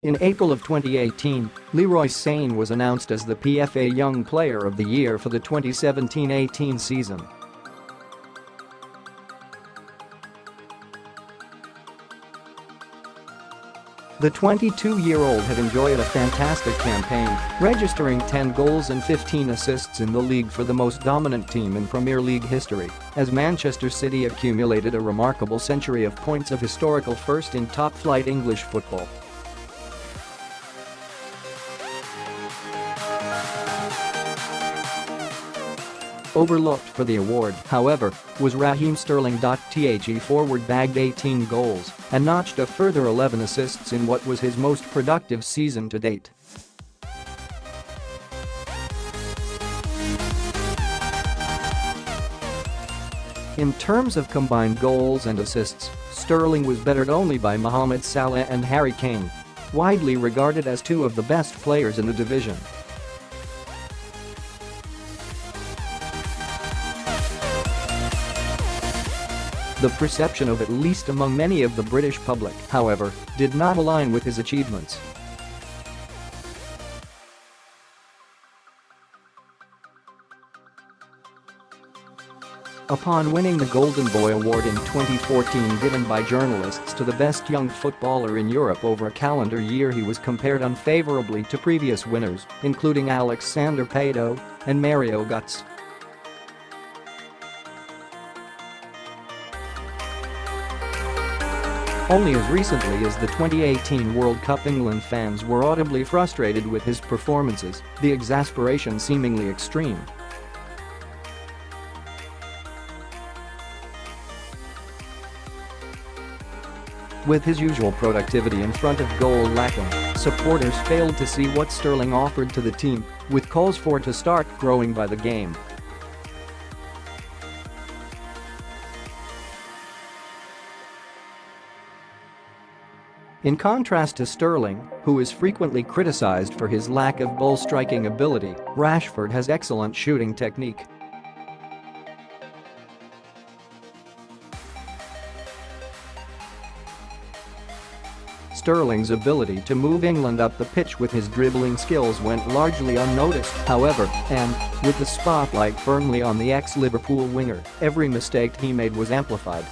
In April of 2018, Leroy Sane was announced as the PFA Young Player of the Year for the 2017-18 season. The 22-year-old had enjoyed a fantastic campaign, registering 10 goals and 15 assists in the league for the most dominant team in Premier League history, as Manchester City accumulated a remarkable century of points of historical first in top-flight English football. Overlooked for the award, however, was Raheem Sterling.The forward bagged 18 goals and notched a further 11 assists in what was his most productive season to date. In terms of combined goals and assists, Sterling was bettered only by Mohammed, Salah and Harry Kane, widely regarded as two of the best players in the division. The perception of, at least among many of the British public, however, did not align with his achievements. Upon winning the Golden Boy Award in 2014 given by journalists to the best young footballer in Europe over a calendar year, he was compared unfavourably to previous winners, including Alexandre Pato and Mario Gotze. Only as recently as the 2018 World Cup, England fans were audibly frustrated with his performances, the exasperation seemingly extreme. With his usual productivity in front of goal lacking, supporters failed to see what Sterling offered to the team, with calls for it to start growing by the game. In contrast to Sterling, who is frequently criticised for his lack of ball-striking ability, Rashford has excellent shooting technique. Sterling's ability to move England up the pitch with his dribbling skills went largely unnoticed, however, and, with the spotlight firmly on the ex-Liverpool winger, every mistake he made was amplified.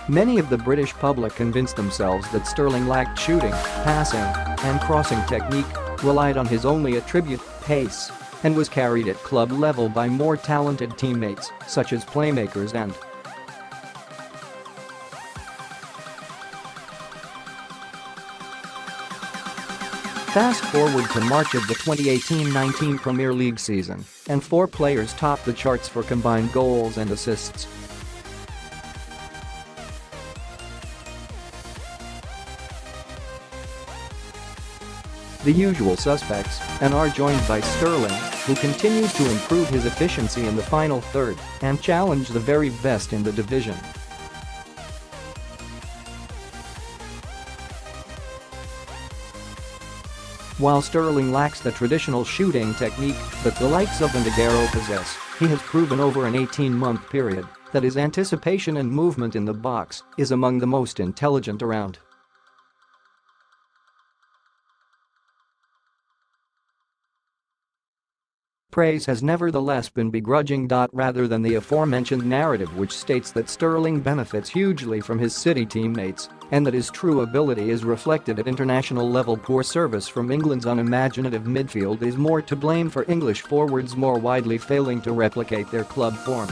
Many of the British public convinced themselves that Sterling lacked shooting, passing, and crossing technique, relied on his only attribute, pace, and was carried at club level by more talented teammates, such as playmakers and Fast forward to March of the 2018-19 Premier League season, and four players topped the charts for combined goals and assists. The usual suspects, and are joined by Sterling, who continues to improve his efficiency in the final third and challenge the very best in the division. While Sterling lacks the traditional shooting technique that the likes of Aguero possess, he has proven over an 18-month period that his anticipation and movement in the box is among the most intelligent around. Praise has nevertheless been begrudging. Rather than the aforementioned narrative, which states that Sterling benefits hugely from his City teammates and that his true ability is reflected at international level. Poor service from England's unimaginative midfield is more to blame for English forwards more widely failing to replicate their club form.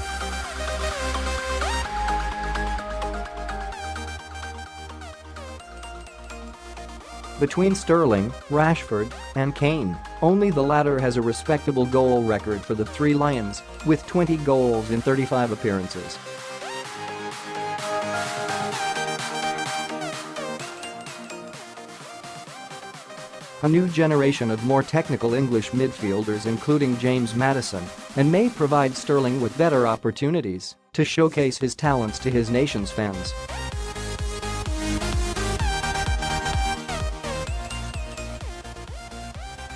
Between Sterling, Rashford, and Kane, only the latter has a respectable goal record for the Three Lions, with 20 goals in 35 appearances. A new generation of more technical English midfielders, including James Maddison, and may provide Sterling with better opportunities to showcase his talents to his nation's fans.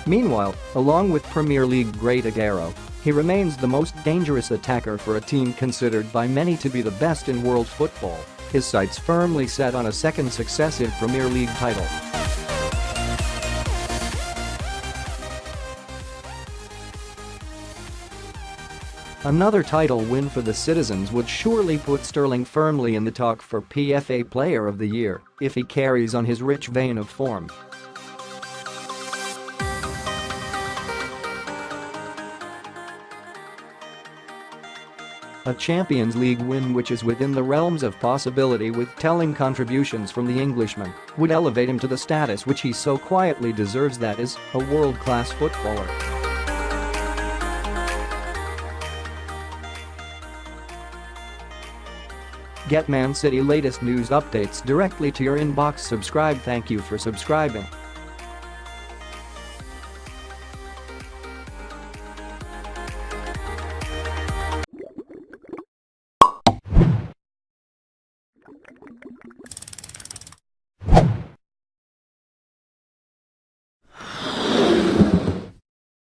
Meanwhile, along with Premier League great Aguero, he remains the most dangerous attacker for a team considered by many to be the best in world football, his sights firmly set on a second successive Premier League title. Another title win for the citizens would surely put Sterling firmly in the talk for PFA Player of the Year if he carries on his rich vein of form. A Champions League win which is within the realms of possibility with telling contributions from the Englishman would elevate him to the status which he so quietly deserves, that is, a world-class footballer. Get Man City latest news updates directly to your inbox. Subscribe. Thank you for subscribing.